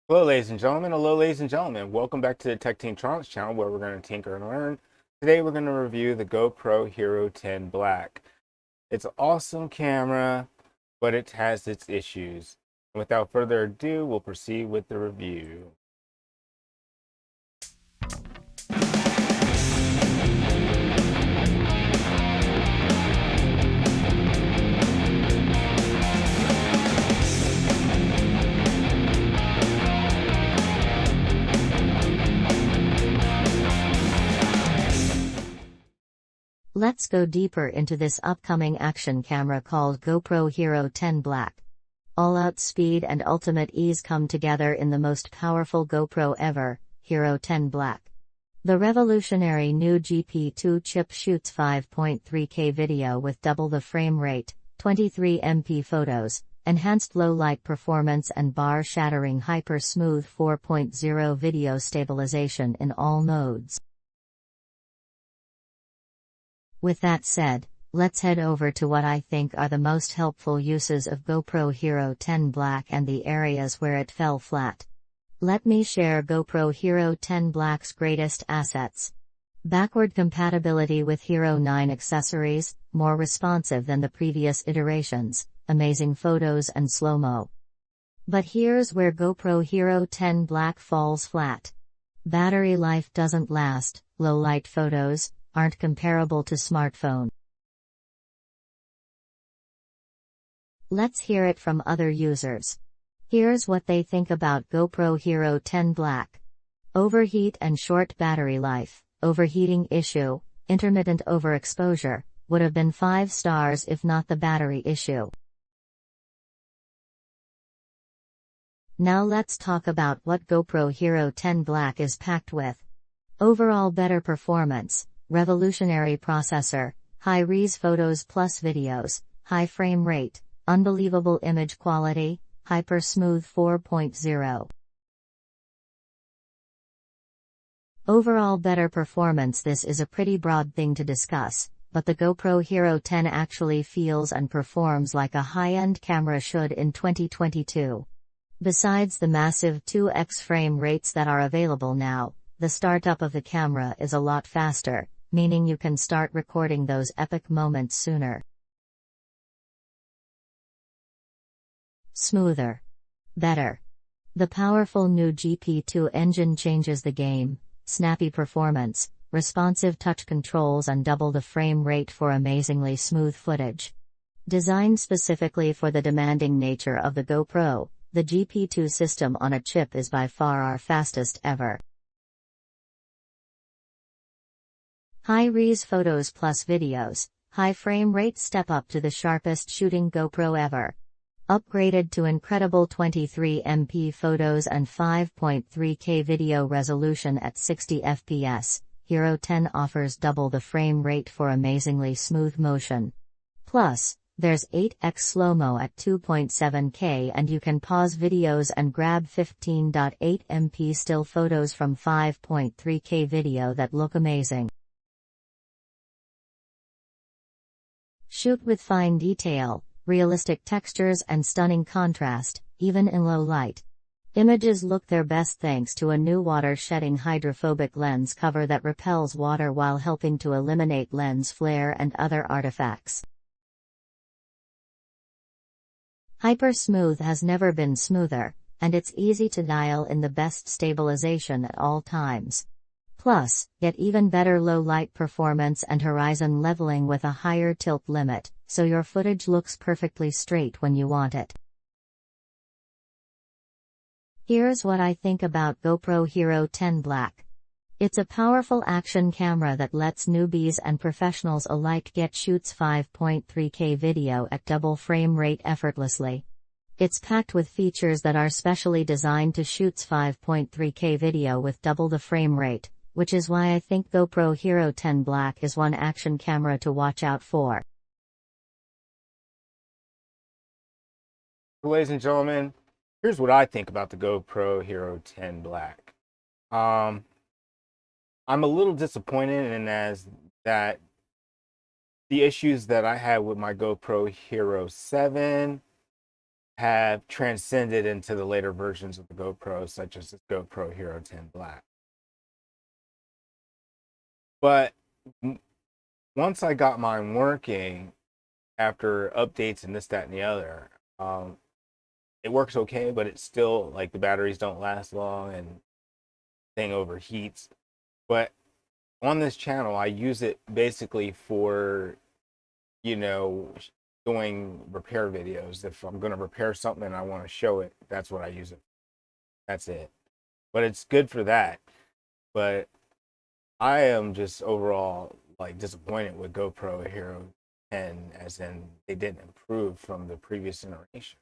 Hello, ladies and gentlemen. Welcome back to the Tech Team Trunks channel where we're going to tinker and learn. Today we're going to review the GoPro Hero 10 Black. It's an awesome camera, but it has its issues. Without further ado, we'll proceed with the review. Let's go deeper into this upcoming action camera called GoPro Hero 10 Black. All-out speed and ultimate ease come together in the most powerful GoPro ever, Hero 10 Black. The revolutionary new GP2 chip shoots 5.3K video with double the frame rate, 23MP photos, enhanced low-light performance and bar-shattering hyper-smooth 4.0 video stabilization in all modes. With that said, let's head over to what I think are the most helpful uses of GoPro Hero 10 Black and the areas where it fell flat. Let me share GoPro Hero 10 Black's greatest assets. Backward compatibility with Hero 9 accessories, more responsive than the previous iterations, amazing photos and Slo-Mo. But here's where GoPro Hero 10 Black falls flat. Battery life doesn't last, low-light photos aren't comparable to smartphone. Let's hear it from other users. Here's what they think about GoPro Hero 10 Black. Overheat and short battery life, overheating issue, intermittent overexposure, would have been 5 stars if not the battery issue. Now let's talk about what GoPro Hero 10 Black is packed with. Overall better performance. Revolutionary processor, high-res photos plus videos, high frame rate, unbelievable image quality, hyper-smooth 4.0. Overall better performance. This is a pretty broad thing to discuss, but the GoPro Hero 10 actually feels and performs like a high-end camera should in 2022. Besides the massive 2x frame rates that are available now, the startup of the camera is a lot faster, meaning you can start recording those epic moments sooner. Smoother. Better. The powerful new GP2 engine changes the game, snappy performance, responsive touch controls and double the frame rate for amazingly smooth footage. Designed specifically for the demanding nature of the GoPro, the GP2 system on a chip is by far our fastest ever. High-res photos plus videos, high frame rate step up to the sharpest shooting GoPro ever. Upgraded to incredible 23MP photos and 5.3K video resolution at 60 fps, Hero 10 offers double the frame rate for amazingly smooth motion. Plus, there's 8x Slo-Mo at 2.7K and you can pause videos and grab 15.8MP still photos from 5.3K video that look amazing. Shoot with fine detail, realistic textures and stunning contrast, even in low light. Images look their best thanks to a new water-shedding hydrophobic lens cover that repels water while helping to eliminate lens flare and other artifacts. Hyper Smooth has never been smoother, and it's easy to dial in the best stabilization at all times. Plus, get even better low-light performance and horizon leveling with a higher tilt limit, so your footage looks perfectly straight when you want it. Here's what I think about GoPro Hero 10 Black. It's a powerful action camera that lets newbies and professionals alike get shoots 5.3K video at double frame rate effortlessly. It's packed with features that are specially designed to shoot 5.3K video with double the frame rate, which is why I think GoPro Hero 10 Black is one action camera to watch out for. Ladies and gentlemen, here's what I think about the GoPro Hero 10 Black. I'm a little disappointed in that the issues that I had with my GoPro Hero 7 have transcended into the later versions of the GoPro, such as the GoPro Hero 10 Black. But once I got mine working, after updates and this, that, and the other, it works okay, but it's still like the batteries don't last long and thing overheats. But on this channel, I use it basically for, you know, doing repair videos. If I'm going to repair something and I want to show it, that's what I use it. That's it. But it's good for that. But I am just overall like disappointed with GoPro Hero 10, as in they didn't improve from the previous generation.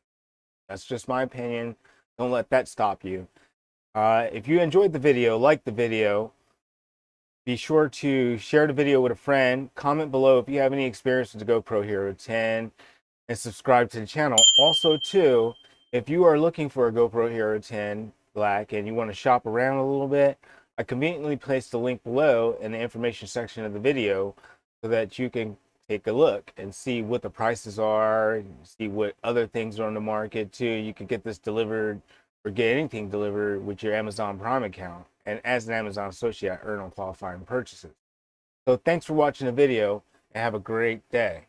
That's just my opinion. Don't let that stop you. If you enjoyed the video, like the video, be sure to share the video with a friend. Comment below if you have any experience with the GoPro Hero 10, and subscribe to the channel. Also, too, if you are looking for a GoPro Hero 10 Black and you want to shop around a little bit, I conveniently placed the link below in the information section of the video so that you can take a look and see what the prices are, see what other things are on the market too. You can get this delivered or get anything delivered with your Amazon Prime account. And as an Amazon associate, I earn on qualifying purchases. So thanks for watching the video and have a great day.